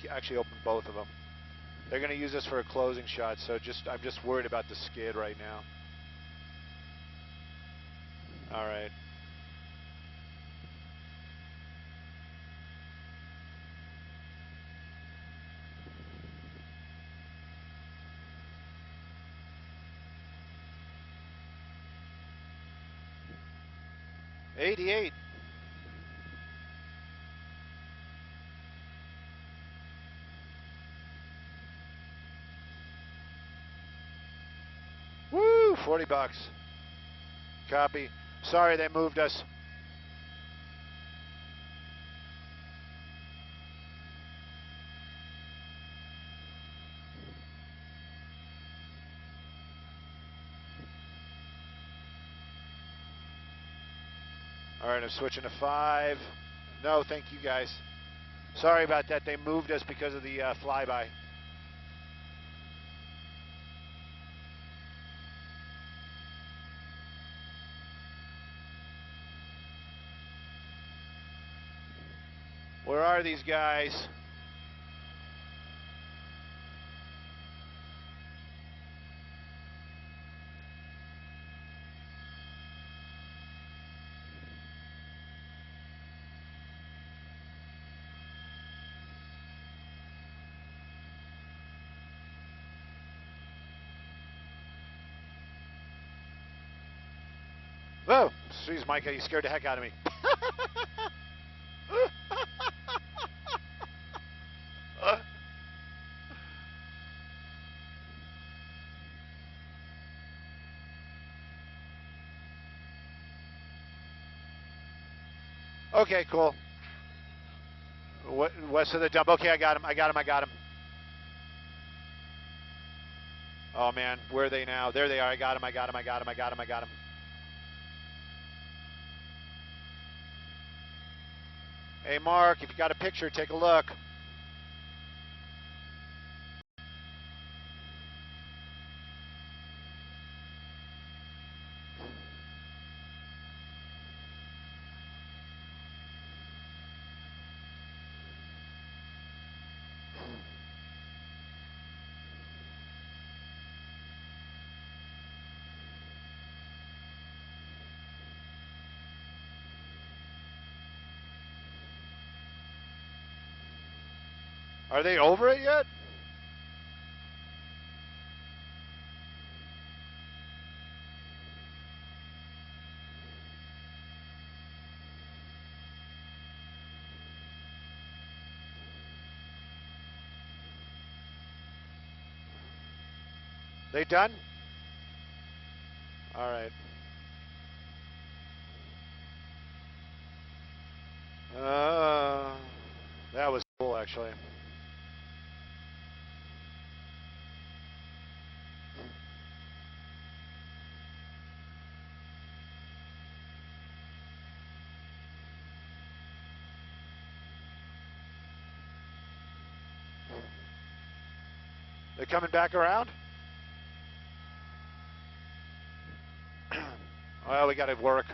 actually opened both of them. They're going to use this for a closing shot, so I'm just worried about the skid right now. All right. '88. Woo! $40. Copy. Sorry they moved us. All right, I'm switching to 5. No, thank you guys. Sorry about that. They moved us because of the flyby. Where are these guys? Whoa! Jeez, Micah, you scared the heck out of me. Okay, cool. West of the dump. Okay, I got him. I got him. I got him. Oh man, where are they now? There they are. I got him. I got him. I got him. I got him. I got him. Hey, Mark, if you got a picture, take a look. Are they over it yet? They done? All right. That was cool, actually. They coming back around? Well, we got to work.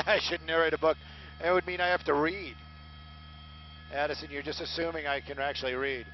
I should narrate a book. It would mean I have to read. Addison, you're just assuming I can actually read.